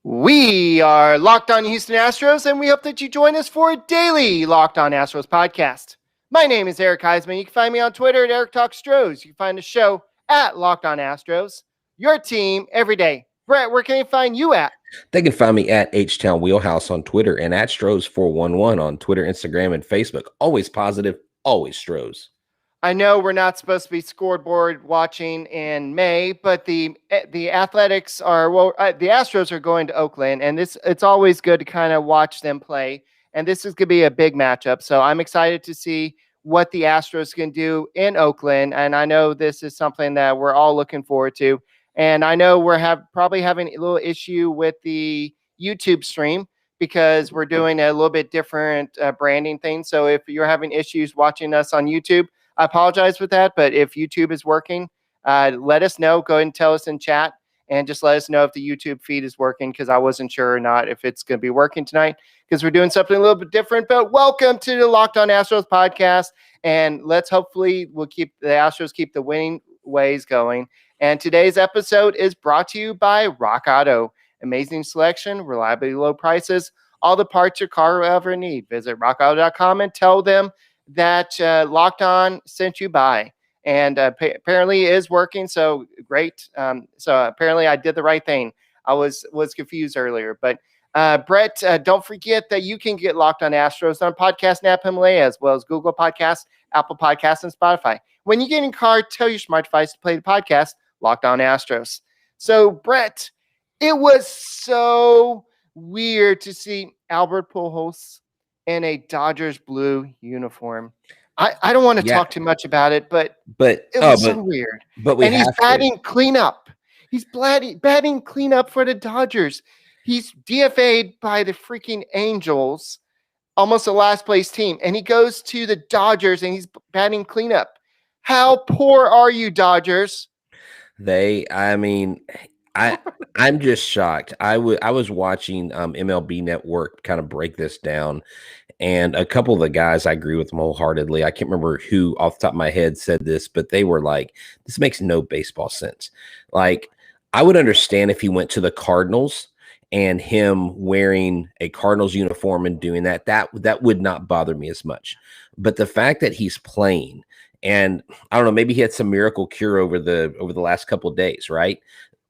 We are Locked On Houston Astros, and we hope that you join us for a daily Locked On Astros podcast. My name is Eric Huysman. You can find me on Twitter at Eric Talk Stros. You can find the show at Locked On Astros. Your team every day. Brett, where can they find you at? They can find me at H-Town Wheelhouse on Twitter and at Stros411 on Twitter, Instagram, and Facebook. Always positive, always Stros. I know we're not supposed to be scoreboard watching in May, but the Athletics are the Astros are going to Oakland, and it's always good to kind of watch them play. And this is going to be a big matchup, so I'm excited to see what the Astros can do in Oakland. And I know this is something that we're all looking forward to. And I know we're probably having a little issue with the YouTube stream because we're doing a little bit different branding thing. So if you're having issues watching us on YouTube, I apologize with that, but if YouTube is working, let us know. Go ahead and tell us in chat and just let us know if the YouTube feed is working, because I wasn't sure or not if it's going to be working tonight, because we're doing something a little bit different. But welcome to the Locked On Astros podcast, and we'll keep the Astros keep the winning ways going. And today's episode is brought to you by Rock Auto. Amazing selection, reliably low prices, all the parts your car will ever need. Visit rockauto.com and tell them that Locked On sent you by, and apparently it is working. So great. So apparently I did the right thing. I was confused earlier, but Brett, don't forget that you can get Locked On Astros on Podcast App Himalaya, as well as Google Podcasts, Apple Podcasts, and Spotify. When you get in your car, tell your smart device to play the podcast Locked On Astros. So Brett, it was so weird to see Albert Pujols in a Dodgers blue uniform. I don't want to talk too much about it, but it was so weird. And he's batting cleanup. He's batting cleanup for the Dodgers. He's DFA'd by the freaking Angels, almost a last place team, and he goes to the Dodgers and he's batting cleanup. How poor are you, Dodgers? I'm just shocked. I was watching MLB Network kind of break this down, and a couple of the guys, I agree with them wholeheartedly. I can't remember who off the top of my head said this, but they were like, this makes no baseball sense. Like, I would understand if he went to the Cardinals and him wearing a Cardinals uniform and doing that would not bother me as much. But the fact that he's playing, and I don't know, maybe he had some miracle cure over the last couple of days, right?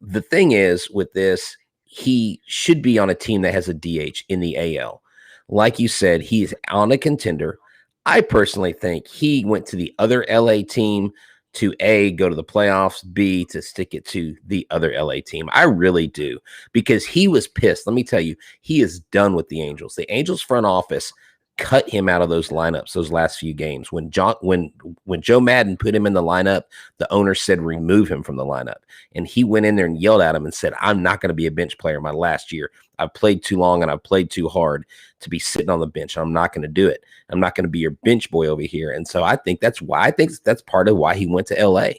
The thing is with this, he should be on a team that has a DH in the AL. Like you said, he's on a contender. I personally think he went to the other LA team to A, go to the playoffs, B, to stick it to the other LA team. I really do, because he was pissed. Let me tell you, he is done with the Angels. The Angels front office cut him out of those lineups those last few games. When Joe Madden put him in the lineup, the owner said remove him from the lineup. And he went in there and yelled at him and said, I'm not going to be a bench player my last year. I've played too long and I've played too hard to be sitting on the bench. I'm not going to do it. I'm not going to be your bench boy over here. And so I think that's part of why he went to LA.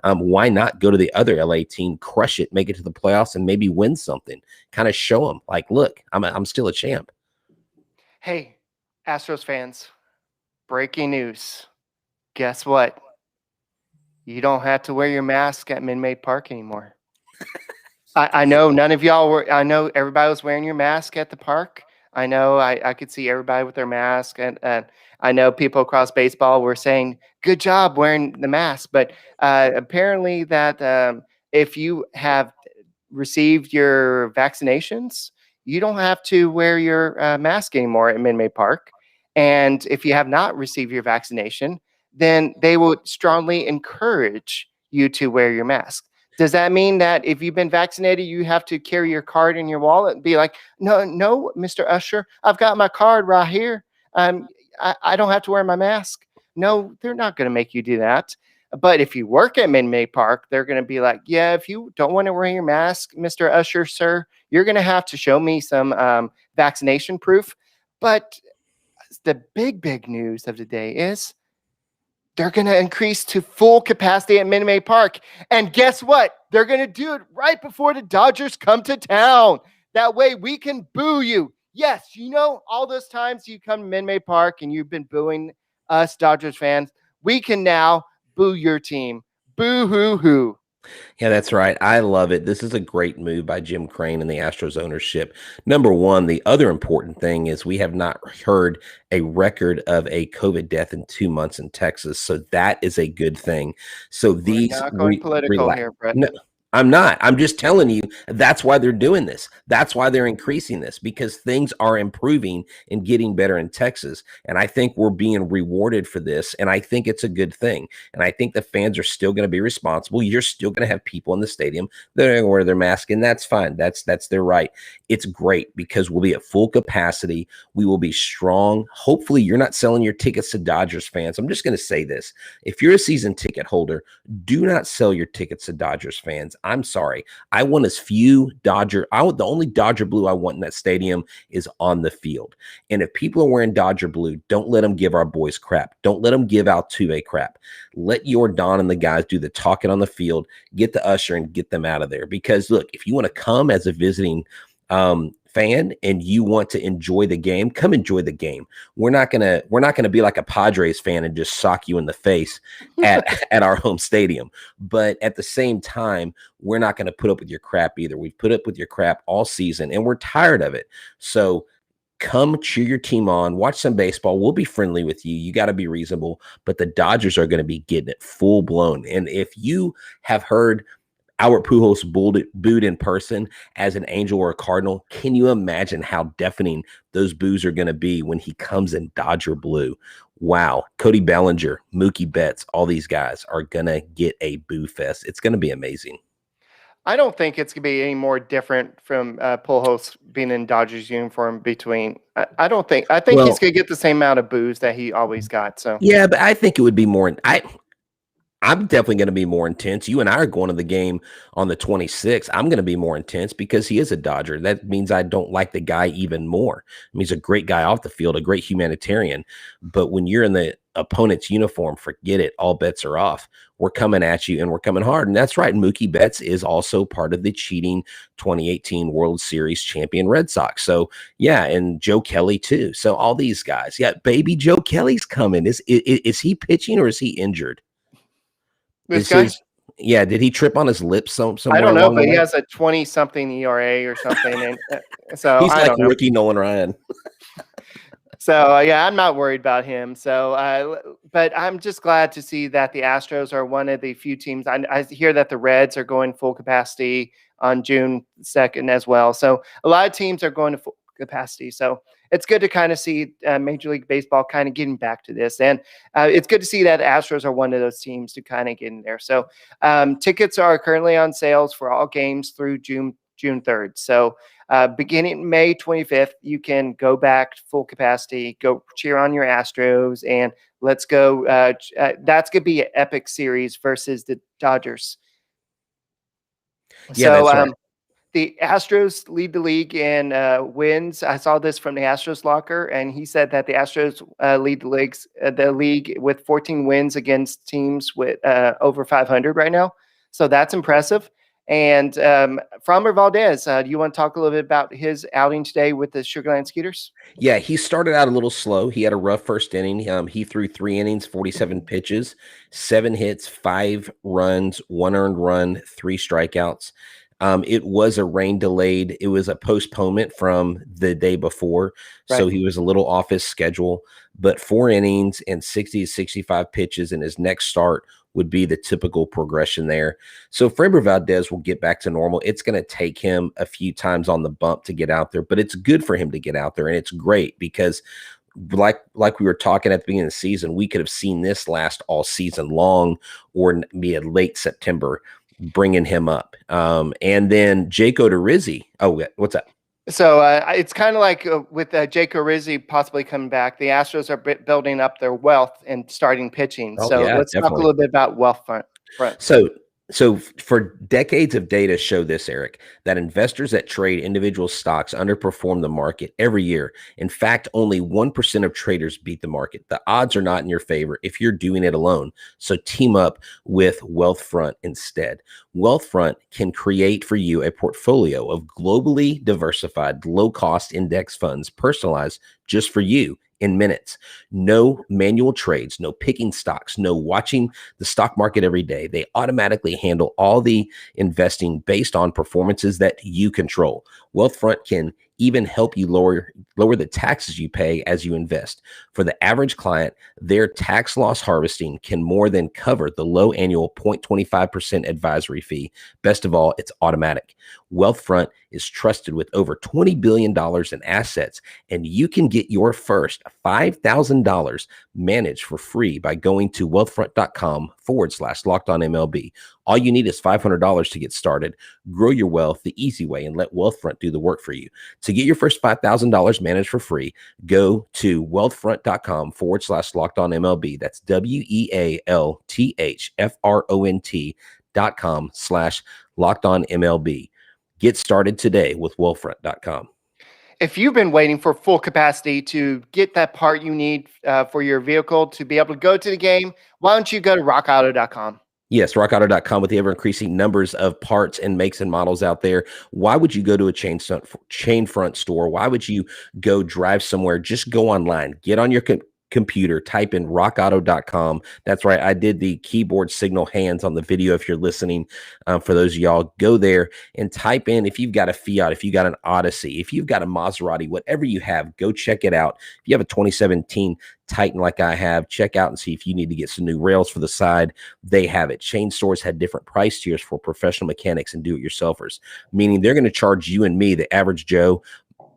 Why not go to the other LA team, crush it, make it to the playoffs, and maybe win something? Kind of show them, like, look, I'm still a champ. Hey, Astros fans, breaking news. Guess what? You don't have to wear your mask at Minute Park anymore. I know none of y'all were. I know everybody was wearing your mask at the park. I know I could see everybody with their mask, and I know people across baseball were saying, good job wearing the mask. But apparently that if you have received your vaccinations, you don't have to wear your mask anymore at Minute Park. And if you have not received your vaccination, then they will strongly encourage you to wear your mask. Does that mean that if you've been vaccinated, you have to carry your card in your wallet and be like, no, Mr. Usher, I've got my card right here. I don't have to wear my mask. No, they're not going to make you do that. But if you work at Minute Park, they're going to be like, yeah, if you don't want to wear your mask, Mr. Usher, sir, you're going to have to show me some vaccination proof. But the big news of the day is they're going to increase to full capacity at Minute Park. And guess what? They're going to do it right before the Dodgers come to town. That way we can boo you. Yes, you know, all those times you come to Minute Park and you've been booing us Dodgers fans, we can now boo your team. Boo hoo hoo. Yeah, that's right. I love it. This is a great move by Jim Crane and the Astros ownership. Number one, the other important thing is we have not heard a record of a COVID death in 2 months in Texas. So that is a good thing. So We're these not going political relax. here, Brett. No, I'm not. I'm just telling you that's why they're doing this. That's why they're increasing this because things are improving and getting better in Texas. And I think we're being rewarded for this. And I think it's a good thing. And I think the fans are still going to be responsible. You're still going to have people in the stadium that are going to wear their mask, and that's fine. That's their right. It's great because we'll be at full capacity. We will be strong. Hopefully, you're not selling your tickets to Dodgers fans. I'm just going to say this. If you're a season ticket holder, do not sell your tickets to Dodgers fans. I'm sorry. I want as few the only Dodger blue I want in that stadium is on the field. And if people are wearing Dodger blue, don't let them give our boys crap. Don't let them give Altuve crap. Let your Don and the guys do the talking on the field, get the usher and get them out of there. Because look, if you want to come as a visiting fan and you want to enjoy the game, come enjoy the game. We're not gonna be like a Padres fan and just sock you in the face at our home stadium. But at the same time, we're not gonna put up with your crap either. We've put up with your crap all season and we're tired of it. So come cheer your team on, watch some baseball. We'll be friendly with you. You got to be reasonable, but the Dodgers are going to be getting it full blown. And if you have heard Albert Pujols booed in person as an Angel or a Cardinal, can you imagine how deafening those boos are going to be when he comes in Dodger blue? Wow. Cody Bellinger, Mookie Betts, all these guys are going to get a boo fest. It's going to be amazing. I don't think it's going to be any more different from Pujols being in Dodgers uniform between. I don't think. I think he's going to get the same amount of boos that he always got. So yeah, but I think it would be more. I'm definitely going to be more intense. You and I are going to the game on the 26th. I'm going to be more intense because he is a Dodger. That means I don't like the guy even more. I mean, he's a great guy off the field, a great humanitarian. But when you're in the opponent's uniform, forget it. All bets are off. We're coming at you and we're coming hard. And that's right. Mookie Betts is also part of the cheating 2018 World Series champion Red Sox. So, yeah, and Joe Kelly too. So all these guys. Yeah, baby Joe Kelly's coming. Is he pitching or is he injured? this guy, yeah, did he trip on his lips somewhere? I don't know, but he has a 20-something ERA or something, and so he's I like don't know. rookie Nolan Ryan. So yeah, I'm not worried about him. So, but I'm just glad to see that the Astros are one of the few teams. I hear that the Reds are going full capacity on June 2nd as well. So a lot of teams are going to full capacity. So it's good to kind of see Major League Baseball kind of getting back to this. And it's good to see that Astros are one of those teams to kind of get in there. So tickets are currently on sales for all games through June 3rd. So beginning May 25th, you can go back to full capacity, go cheer on your Astros, and let's go. That's going to be an epic series versus the Dodgers. Yeah, so that's right. The Astros lead the league in wins. I saw this from the Astros locker, and he said that the Astros lead the league with 14 wins against teams with over 500 right now. So that's impressive. And Framber Valdez, do you want to talk a little bit about his outing today with the Sugarland Skeeters? Yeah, he started out a little slow. He had a rough first inning. He threw 3 innings, 47 pitches, 7 hits, 5 runs, 1 earned run, 3 strikeouts. It was a rain delayed. It was a postponement from the day before. Right. So he was a little off his schedule, but 4 innings and 60 to 65 pitches in his next start would be the typical progression there. So Framber Valdez will get back to normal. It's going to take him a few times on the bump to get out there, but it's good for him to get out there. And it's great because like we were talking at the beginning of the season, we could have seen this last all season long or be a late September, bringing him up. And then Jake Odorizzi. Oh, what's that? So it's kind of like with Jake Odorizzi possibly coming back, the Astros are building up their wealth and starting pitching. Oh, so yeah, let's definitely talk a little bit about wealth front. So for decades of data show this, Eric, that investors that trade individual stocks underperform the market every year. In fact, only 1% of traders beat the market. The odds are not in your favor if you're doing it alone. So team up with Wealthfront instead. Wealthfront can create for you a portfolio of globally diversified, low-cost index funds personalized just for you. in minutes. No manual trades, no picking stocks, no watching the stock market every day. They automatically handle all the investing based on performances that you control. Wealthfront can even help you lower the taxes you pay as you invest. For the average client, their tax loss harvesting can more than cover the low annual 0.25% advisory fee. Best of all, it's automatic. Wealthfront is trusted with over $20 billion in assets, and you can get your first $5,000 managed for free by going to wealthfront.com/lockedonmlb. All you need is $500 to get started. Grow your wealth the easy way and let Wealthfront do the work for you. To get your first $5,000 managed for free, go to wealthfront.com/lockedonmlb. That's wealthfront.com/lockedonmlb. Get started today with wealthfront.com. If you've been waiting for full capacity to get that part you need for your vehicle to be able to go to the game, why don't you go to rockauto.com? Yes, rockauto.com, with the ever-increasing numbers of parts and makes and models out there. Why would you go to a chain front store? Why would you go drive somewhere? Just go online. Get on your computer, type in rockauto.com. That's right. I did the keyboard signal hands on the video. If you're listening, for those of y'all, go there and type in, if you've got a Fiat, if you got an Odyssey, if you've got a Maserati, whatever you have, go check it out. If you have a 2017 Titan like I have, check out and see if you need to get some new rails for the side. They have it. Chain stores had different price tiers for professional mechanics and do-it-yourselfers, meaning they're going to charge you and me, the average Joe,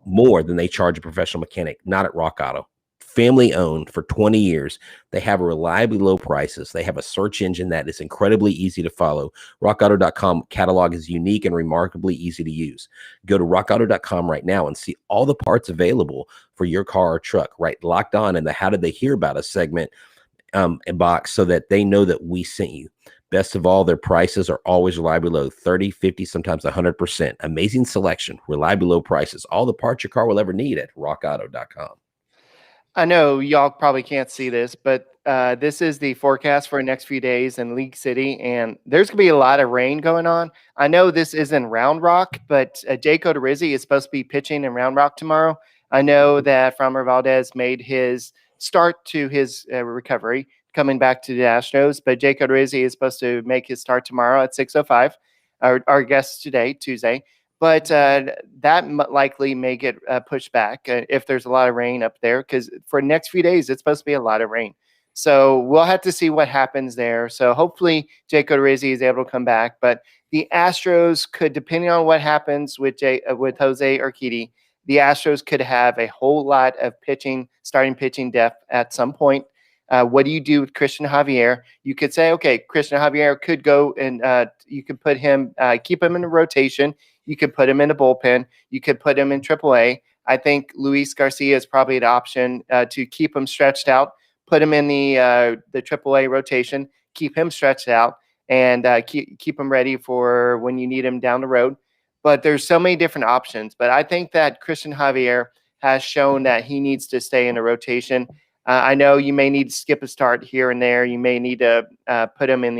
more than they charge a professional mechanic. Not at Rock Auto. Family owned for 20 years. They have reliably low prices. They have a search engine that is incredibly easy to follow. RockAuto.com catalog is unique and remarkably easy to use. Go to RockAuto.com right now and see all the parts available for your car or truck, right? Locked On in the How Did They Hear About Us segment box, so that they know that we sent you. Best of all, their prices are always reliably low, 30, 50, sometimes 100%. Amazing selection, reliably low prices, all the parts your car will ever need at RockAuto.com. I know y'all probably can't see this, but this is the forecast for the next few days in League City, and there's going to be a lot of rain going on. I know this isn't Round Rock, but Jake Odorizzi is supposed to be pitching in Round Rock tomorrow. I know that Framber Valdez made his start to his recovery coming back to the Astros, but Jake Odorizzi is supposed to make his start tomorrow at 6:05. Our guest today, Tuesday. But that likely may get pushed back if there's a lot of rain up there, because for the next few days, it's supposed to be a lot of rain. So we'll have to see what happens there. So hopefully Jake Odorizzi is able to come back. But the Astros could, depending on what happens with Jose Urquidy, the Astros could have a whole lot of starting pitching depth at some point. What do you do with Christian Javier? You could say, okay, Christian Javier could go and you could put him, keep him in the rotation. You could put him in the bullpen. You could put him in AAA. I think Luis Garcia is probably the option to keep him stretched out, put him in the AAA rotation, keep him stretched out, and keep him ready for when you need him down the road. But there's so many different options. But I think that Christian Javier has shown that he needs to stay in the rotation. I know you may need to skip a start here and there. You may need to put him in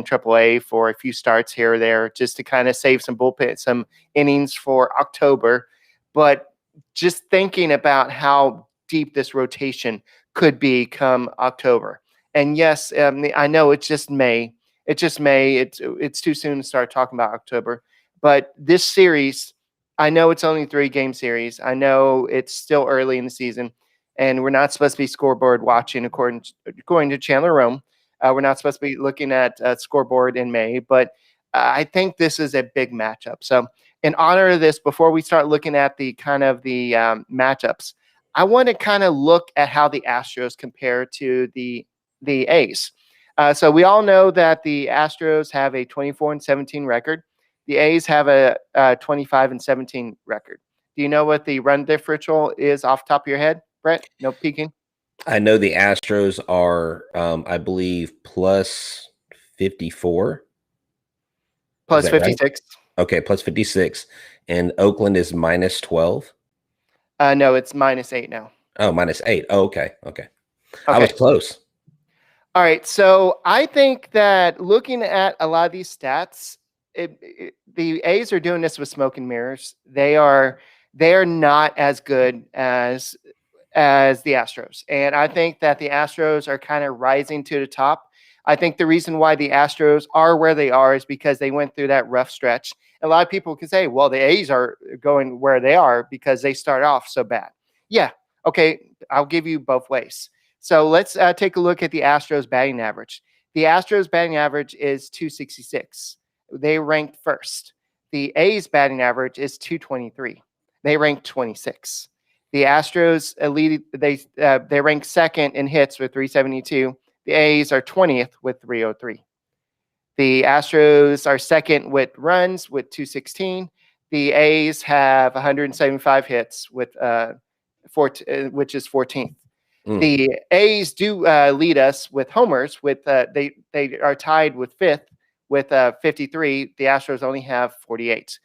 AAA for a few starts here or there, just to kind of save some innings for October. But just thinking about how deep this rotation could be come October. And yes, I know it's just May. It's too soon to start talking about October. But this series, I know it's only a 3-game series. I know it's still early in the season, and we're not supposed to be scoreboard watching according to Chandler Rome. We're not supposed to be looking at scoreboard in May, but I think this is a big matchup. So in honor of this, before we start looking at the matchups, I want to kind of look at how the Astros compare to the A's. So we all know that the Astros have a 24-17 record. The A's have a 25-17 record. Do you know what the run differential is off the top of your head, Brett? No peeking. I know the Astros are, I believe, plus 54. Plus 56. Right? Okay, plus 56. And Oakland is minus 12. No, it's -8 now. Oh, -8. Oh, okay. I was close. All right. So I think that looking at a lot of these stats, the A's are doing this with smoke and mirrors. They are not as good as as the Astros. And I think that the Astros are kind of rising to the top. I think the reason why the Astros are where they are is because they went through that rough stretch. A lot of people can say, well, the A's are going where they are because they start off so bad. Yeah, okay, I'll give you both ways. So let's take a look at the Astros batting average. The Astros batting average is 266. They ranked first. The A's batting average is 223. They ranked 26. The Astros they rank second in hits with 372. The A's are 20th with 303. The Astros are second with runs with 216. The A's have 175 hits with which is 14th. The A's do lead us with homers. With they are tied with fifth with 53. The Astros only have 48.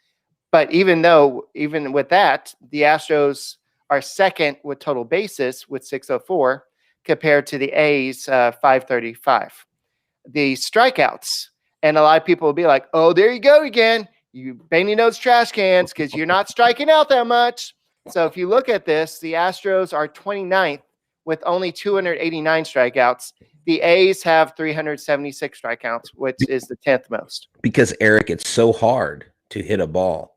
But even with that, the Astros are second with total bases with 604 compared to the A's 535. The strikeouts, and a lot of people will be like, oh, there you go again. You banging those trash cans because you're not striking out that much. So if you look at this, the Astros are 29th with only 289 strikeouts. The A's have 376 strikeouts, which is the 10th most. Because, Eric, it's so hard to hit a ball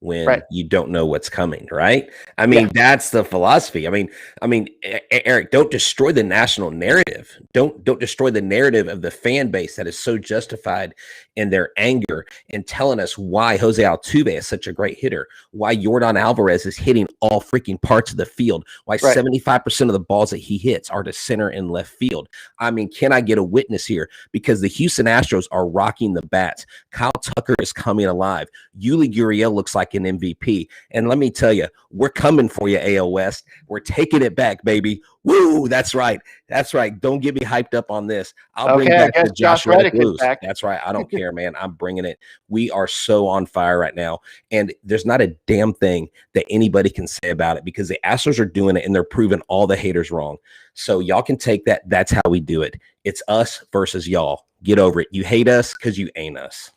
when you don't know what's coming, right? I mean, that's the philosophy. I mean, Eric, don't destroy the national narrative. Don't destroy the narrative of the fan base that is so justified in their anger and telling us why Jose Altuve is such a great hitter, why Yordan Alvarez is hitting all freaking parts of the field, why 75% of the balls that he hits are to center and left field. I mean, can I get a witness here? Because the Houston Astros are rocking the bats. Kyle Tucker is coming alive. Yuli Gurriel looks like an MVP. And let me tell you, we're coming for you, AL West. We're taking it back, baby. Woo! That's right. That's right. Don't get me hyped up on this. I'll bring back the Josh Reddick blues. That's right. I don't care, man. I'm bringing it. We are so on fire right now. And there's not a damn thing that anybody can say about it because the Astros are doing it and they're proving all the haters wrong. So y'all can take that. That's how we do it. It's us versus y'all. Get over it. You hate us because you ain't us.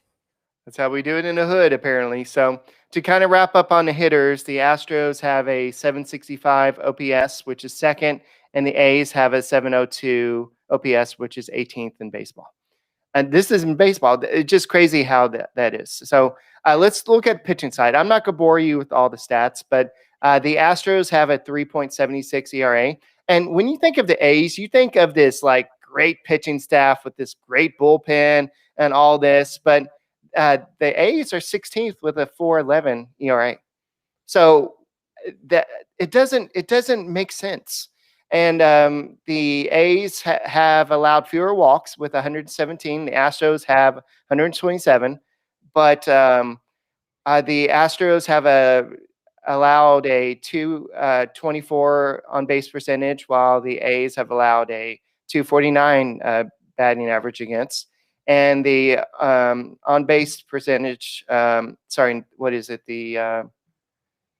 That's how we do it in the hood, apparently. So to kind of wrap up on the hitters, the Astros have a 765 OPS, which is second, and the A's have a 702 OPS, which is 18th in baseball. And this is in baseball. It's just crazy how that is. So let's look at pitching side. I'm not going to bore you with all the stats, but the Astros have a 3.76 ERA. And when you think of the A's, you think of this like great pitching staff with this great bullpen and all this, but the A's are 16th with a 4.11 ERA. So that it doesn't make sense. And the A's have allowed fewer walks with 117. The Astros have 127, but the Astros have allowed a 224 on base percentage, while the A's have allowed a 249 batting average against. And the on base percentage, what is it? The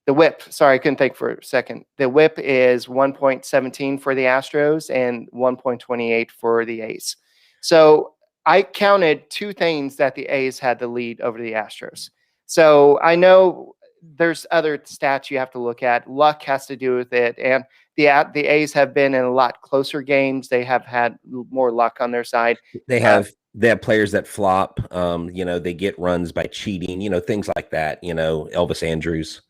whip. Sorry, I couldn't think for a second. The whip is 1.17 for the Astros and 1.28 for the A's. So I counted two things that the A's had the lead over the Astros. So I know there's other stats you have to look at. Luck has to do with it. And the A's have been in a lot closer games. They have had more luck on their side. They have players that flop. They get runs by cheating, things like that. Elvis Andrews.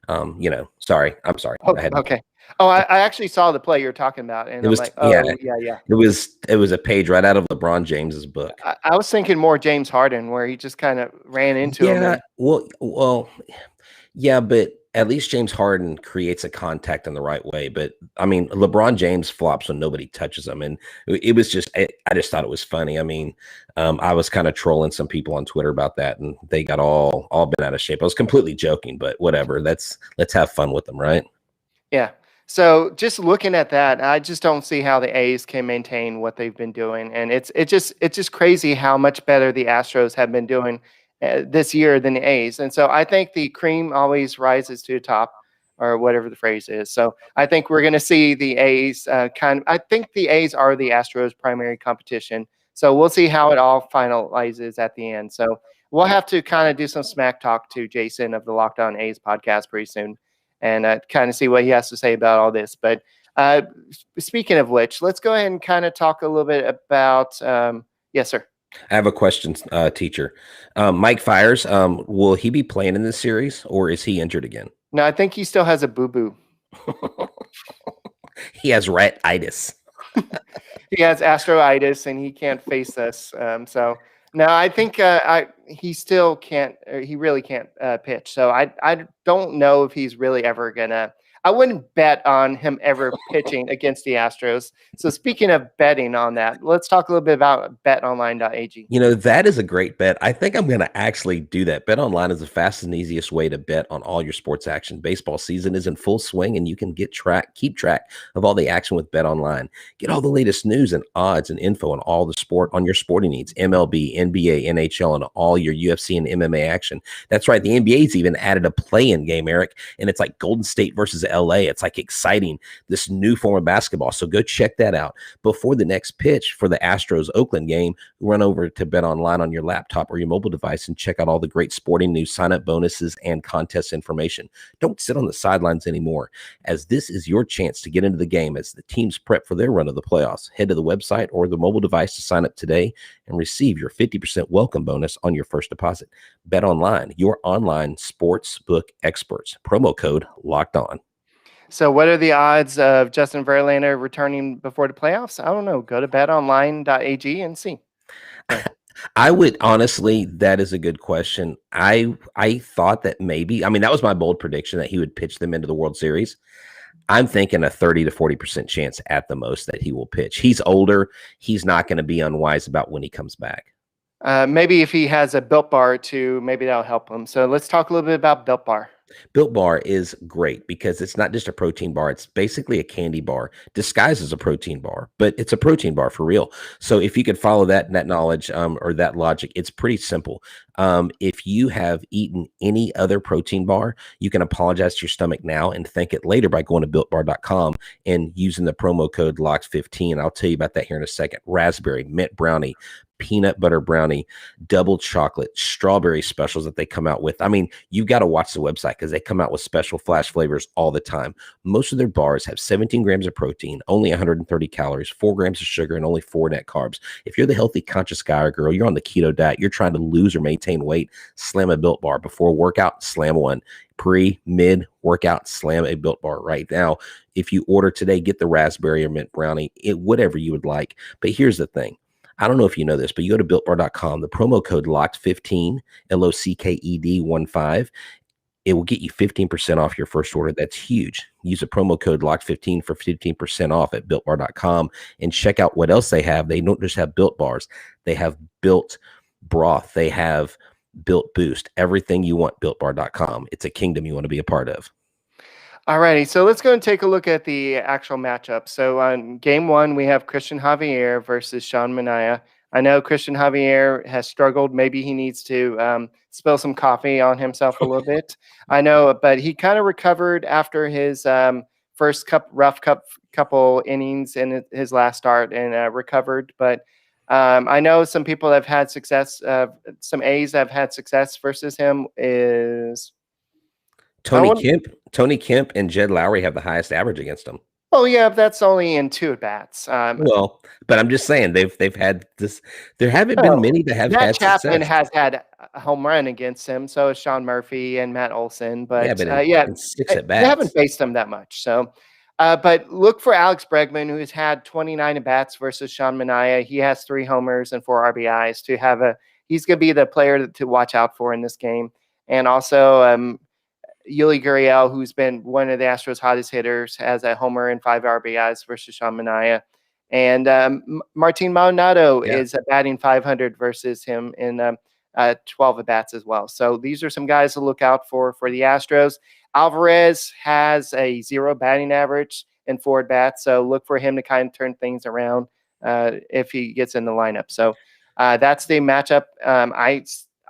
I'm sorry. Oh, okay. Oh, I actually saw the play you're talking about, and I'm like, oh, yeah. It was a page right out of LeBron James's book. I was thinking more James Harden, where he just kind of ran into him. Yeah, but at least James Harden creates a contact in the right way. But I mean, LeBron James flops when nobody touches him, and it was just I just thought it was funny. I mean, I was kind of trolling some people on Twitter about that, and they got all bent out of shape. I was completely joking, but whatever. Let's have fun with them, right? Yeah. So just looking at that, I just don't see how the A's can maintain what they've been doing, and it's just crazy how much better the Astros have been doing this year than the A's. And so I think the cream always rises to the top, or whatever the phrase is. So I think we're going to see the A's I think the A's are the Astros' primary competition. So we'll see how it all finalizes at the end. So we'll have to kind of do some smack talk to Jason of the Locked On A's podcast pretty soon. and kind of see what he has to say about all this. But speaking of which, let's go ahead and kind of talk a little bit about. Yes, sir. I have a question, teacher. Mike Fiers, will he be playing in this series, or is he injured again? No, I think he still has a boo-boo. He has ratitis. He has astroitis, and he can't face us. So no, I think he still can't. He really can't pitch. So I don't know if he's really ever gonna. I wouldn't bet on him ever pitching against the Astros. So speaking of betting on that, let's talk a little bit about betonline.ag. That is a great bet. I think I'm going to actually do that. Bet online is the fastest and easiest way to bet on all your sports action. Baseball season is in full swing, and you can keep track of all the action with Bet Online. Get all the latest news and odds and info on all the sport on your sporting needs: MLB, NBA, NHL, and all your UFC and MMA action. That's right. The NBA's even added a play-in game, Eric, and it's like Golden State versus LA. It's like exciting, this new form of basketball. So go check that out. Before the next pitch for the Astros Oakland game, run over to Bet Online on your laptop or your mobile device and check out all the great sporting news, sign-up bonuses, and contest information. Don't sit on the sidelines anymore, as this is your chance to get into the game as the teams prep for their run of the playoffs. Head to the website or the mobile device to sign up today and receive your 50% welcome bonus on your first deposit. Bet Online, your online sports book experts. Promo code Locked On. So what are the odds of Justin Verlander returning before the playoffs? I don't know. Go to betonline.ag and see. I would honestly, that is a good question. I thought that maybe, that was my bold prediction that he would pitch them into the World Series. I'm thinking a 30 to 40% chance at the most that he will pitch. He's older. He's not going to be unwise about when he comes back. Maybe if he has a Built Bar too, maybe that'll help him. So let's talk a little bit about Built Bar. Built Bar is great because it's not just a protein bar. It's basically a candy bar disguised as a protein bar, but it's a protein bar for real. So if you could follow that knowledge or that logic, it's pretty simple. If you have eaten any other protein bar, you can apologize to your stomach now and thank it later by going to BuiltBar.com and using the promo code LOCKED15. I'll tell you about that here in a second. Raspberry, mint brownie, peanut butter brownie, double chocolate, strawberry specials that they come out with. You've got to watch the website because they come out with special flash flavors all the time. Most of their bars have 17 grams of protein, only 130 calories, 4 grams of sugar, and only 4 net carbs. If you're the healthy, conscious guy or girl, you're on the keto diet, you're trying to lose or maintain weight, slam a Built Bar. Before a workout, slam one. Mid workout, slam a Built Bar right now. If you order today, get the raspberry or mint brownie, whatever you would like. But here's the thing. I don't know if you know this, but you go to BuiltBar.com, the promo code LOCKED15, LOCKED15, it will get you 15% off your first order. That's huge. Use the promo code LOCKED15 for 15% off at BuiltBar.com and check out what else they have. They don't just have Built Bars. They have Built Broth. They have Built Boost. Everything you want, BuiltBar.com. It's a kingdom you want to be a part of. All righty, so let's go and take a look at the actual matchup. So on game one, we have Christian Javier versus Sean Manaea. I know Christian Javier has struggled. Maybe he needs to spill some coffee on himself a little bit. I know, but he kind of recovered after his first couple innings in his last start and recovered. But I know some people have had success. Some A's have had success versus him is Tony Kemp and Jed Lowry have the highest average against him. Oh yeah, that's only in 2 at-bats. But I'm just saying they've had this. There haven't been many that have had Chapman success. has had a home run against him. So is Sean Murphy and Matt Olson. But in 6 at-bats, they haven't faced him that much. So, but look for Alex Bregman, who has had 29 at-bats versus Sean Manaea. He has 3 homers and 4 RBIs. He's going to be the player to watch out for in this game. And also, Yuli Gurriel, who's been one of the Astros' hottest hitters, has a homer and 5 RBIs versus Sean Manaea. And Martin Maldonado is batting .500 versus him in 12 at-bats as well. So these are some guys to look out for the Astros. Alvarez has a 0 batting average and 4 at-bats, so look for him to kind of turn things around if he gets in the lineup. So that's the matchup.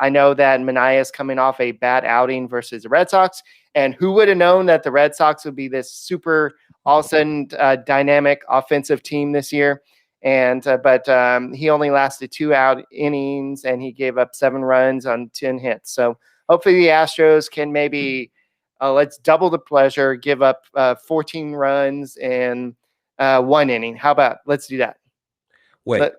I know that Manaea is coming off a bad outing versus the Red Sox, and who would have known that the Red Sox would be this super all of a sudden dynamic offensive team this year? And but he only lasted 2 innings, and he gave up 7 runs on 10 hits. So hopefully the Astros can maybe let's double the pleasure, give up 14 runs in 1 inning. How about let's do that? Wait. Let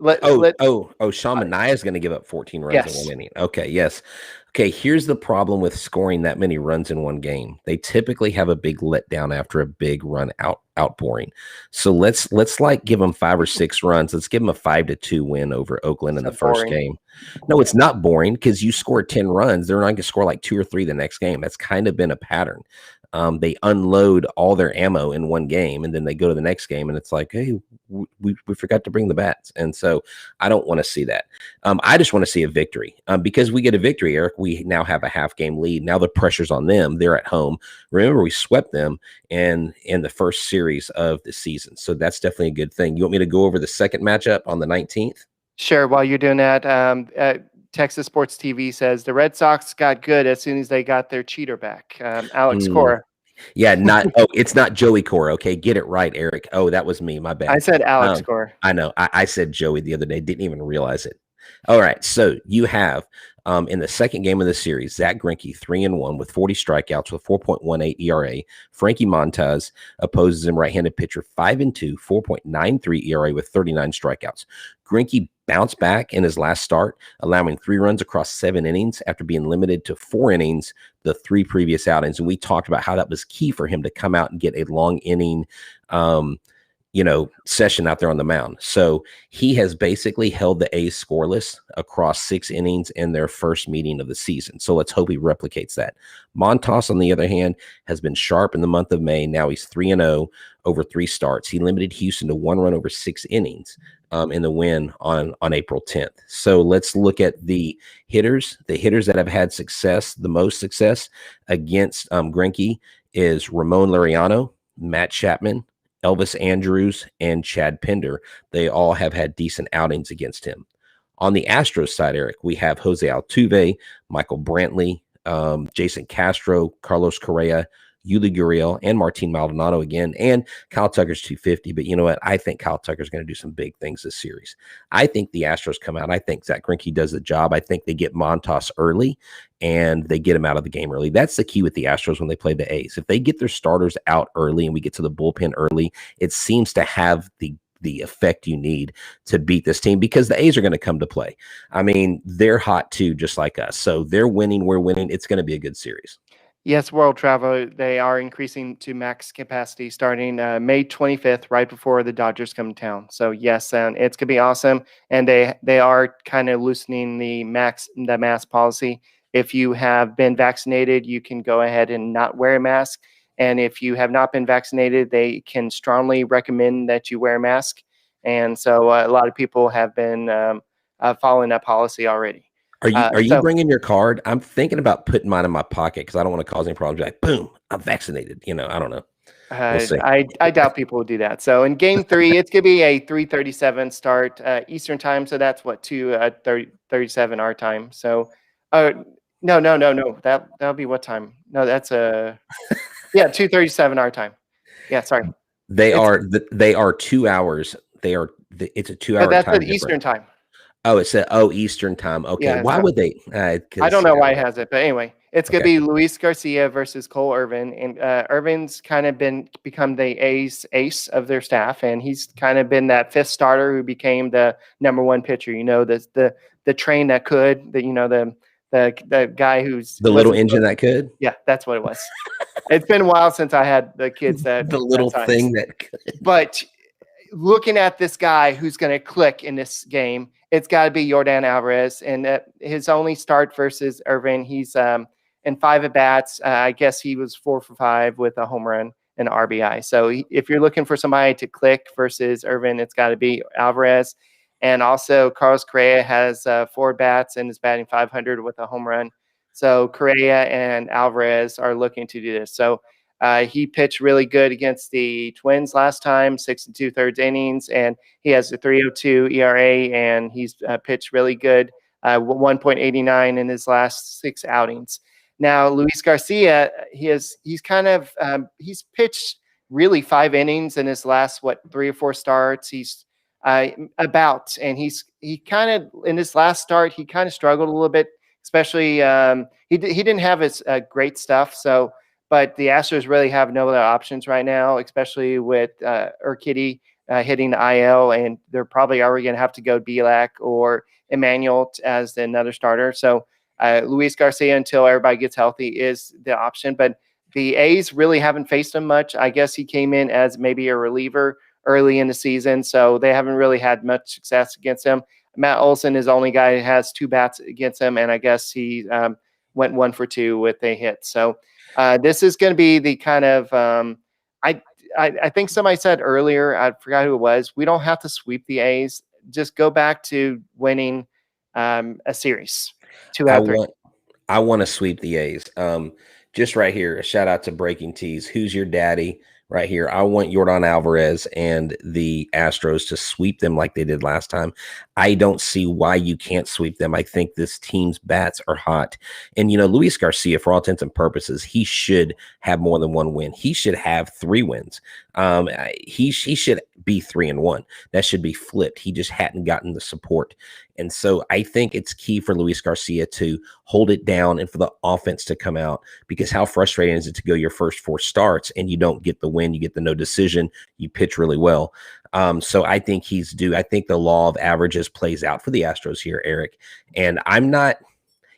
let Oh, let Sean Manaea is going to give up 14 runs in yes. 1 inning. Okay, yes. Okay, here's the problem with scoring that many runs in one game. They typically have a big letdown after a big run outpouring. So let's like give them 5 or 6 runs. Let's give them a 5-2 win over Oakland in So the first boring. game. No, it's not boring because you scored 10 runs. They're not going to score like 2 or 3 the next game. That's kind of been a pattern. They unload all their ammo in one game, and then they go to the next game, and it's like, hey, we forgot to bring the bats. And so I don't want to see that. I just want to see a victory because we get a victory, Eric. We now have a half game lead. Now the pressure's on them. They're at home. Remember, we swept them in the first series of the season. So that's definitely a good thing. You want me to go over the second matchup on the 19th? Sure. While you're doing that, Texas Sports TV says the Red Sox got good as soon as they got their cheater back, Alex Cora. Yeah, it's not Joey Cora. Okay, get it right, Eric. Oh, that was me. My bad. I said Alex Cora. I know. I said Joey the other day. Didn't even realize it. All right. So you have in the second game of the series, Zach Grinky 3-1 with 40 strikeouts with 4.18 ERA. Frankie Montas opposes him, right-handed pitcher, 5-2, 4.93 ERA with 39 strikeouts. Grinky bounced back in his last start, allowing 3 runs across 7 innings after being limited to 4 innings the 3 previous outings. And we talked about how that was key for him to come out and get a long inning session out there on the mound. So he has basically held the A's scoreless across 6 innings in their first meeting of the season. So let's hope he replicates that. Montas, on the other hand, has been sharp in the month of May. Now he's 3-0 over 3 starts. He limited Houston to 1 run over 6 innings in the win on April 10th. So let's look at the hitters. The hitters that have had success, the most success against Grinky is Ramon Laureano, Matt Chapman, Elvis Andrews, and Chad Pender. They all have had decent outings against him. On the Astros side, Eric, we have Jose Altuve, Michael Brantley, Jason Castro, Carlos Correa, Yuli Gurriel, and Martin Maldonado again, and Kyle Tucker's 250. But you know what? I think Kyle Tucker's going to do some big things this series. I think the Astros come out. I think Zach Greinke does the job. I think they get Montas early, and they get him out of the game early. That's the key with the Astros when they play the A's. If they get their starters out early and we get to the bullpen early, it seems to have the effect you need to beat this team because the A's are going to come to play. I mean, they're hot too, just like us. So they're winning, we're winning. It's going to be a good series. Yes, World Travel, they are increasing to max capacity starting May 25th, right before the Dodgers come to town. So yes, it's gonna be awesome, and they are kind of loosening the mask policy. If you have been vaccinated, you can go ahead and not wear a mask, and if you have not been vaccinated, they can strongly recommend that you wear a mask. And so a lot of people have been following that policy already. Are you So bringing your card? I'm thinking about putting mine in my pocket because I don't want to cause any problems. Like, boom, I'm vaccinated. I don't know. We'll see. I doubt people will do that. So in game 3, it's going to be a 3:37 start Eastern time. So that's what, 2:37 our time. So no. That'll be what time? No, that's 2:37 our time. Yeah, sorry. They are 2 hours. It's a 2 hour That's time at difference. Eastern time. Oh, it's Eastern time. Okay. Yeah, Why so would they? I don't know why it has it, but anyway, it's going to Okay. be Luis Garcia versus Cole Irvin, and Irvin's kind of become the ace of their staff, and he's kind of been that 5th starter who became the number 1 pitcher. The train that could, the guy who's The little engine that could. Yeah, that's what it was. It's been a while since I had the kids that The little that size. thing that could. But looking at this guy who's going to click in this game, it's got to be Yordan Alvarez. And his only start versus Irvin, he's in 5 at bats. I guess he was 4 for 5 with a home run and RBI. So if you're looking for somebody to click versus Irvin, it's got to be Alvarez. And also, Carlos Correa has 4 bats and is batting .500 with a home run. So Correa and Alvarez are looking to do this. So he pitched really good against the Twins last time, 6 2/3 innings, and he has a 3.02 ERA, and he's pitched really good, 1.89 in his last 6 outings. Now, Luis Garcia, he's pitched really 5 innings in his last 3 or 4 starts. He's and he kind of in his last start he kind of struggled a little bit, especially he didn't have his great stuff. So but the Astros really have no other options right now, especially with Urquidy hitting the IL, and they're probably already going to have to go Bielak or Emmanuel as another starter. So Luis Garcia, until everybody gets healthy, is the option. But the A's really haven't faced him much. I guess he came in as maybe a reliever early in the season, so they haven't really had much success against him. Matt Olson is the only guy who has 2 bats against him, and I guess he went 1 for 2 with a hit. So this is going to be the kind of I think somebody said earlier, I forgot who it was, we don't have to sweep the A's. Just go back to winning a series. 2 out of 3. I want to sweep the A's. Just right here, a shout out to Breaking Tees. Who's your daddy? Right here. I want Yordan Alvarez and the Astros to sweep them like they did last time. I don't see why you can't sweep them. I think this team's bats are hot. And, Luis Garcia, for all intents and purposes, he should have more than 1 win. He should have 3 wins. He should be 3-1. That should be flipped. He just hadn't gotten the support. And so I think it's key for Luis Garcia to hold it down and for the offense to come out, because how frustrating is it to go your first 4 starts and you don't get the win, you get the no decision, you pitch really well. So I think he's due. I think the law of averages plays out for the Astros here, Eric. And I'm not,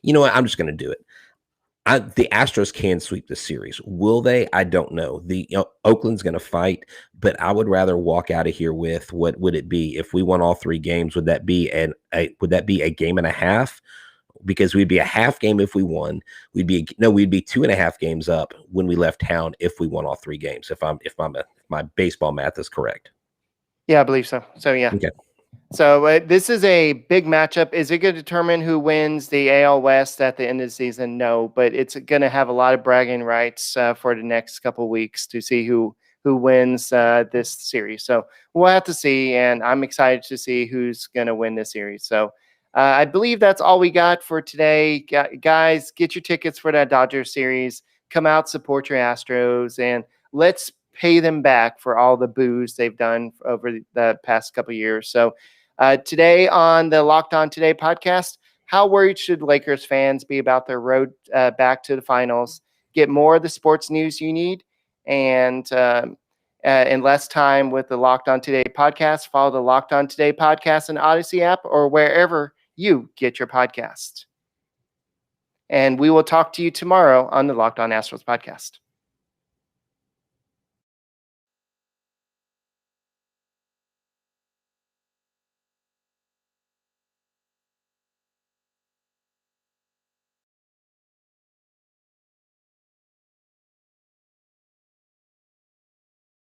I'm just going to do it. The Astros can sweep the series. Will they? I don't know. Oakland's going to fight, but I would rather walk out of here with, what would it be if we won all 3 games? Would that be a game and a half? Because we'd be a half game if we won. We'd be 2.5 games up when we left town if we won all 3 games. If my baseball math is correct. Yeah, I believe so. So yeah. Okay. So this is a big matchup. Is it going to determine who wins the AL West at the end of the season? No, but it's going to have a lot of bragging rights for the next couple of weeks to see who wins this series. So we'll have to see, and I'm excited to see who's going to win this series. So I believe that's all we got for today. Guys, get your tickets for that Dodgers series. Come out, support your Astros, and let's pay them back for all the boos they've done over the past couple of years. So today on the Locked On Today podcast, how worried should Lakers fans be about their road back to the finals? Get more of the sports news you need, and in less time with the Locked On Today podcast. Follow the Locked On Today podcast in Odyssey app or wherever you get your podcast. And we will talk to you tomorrow on the Locked On Astros podcast.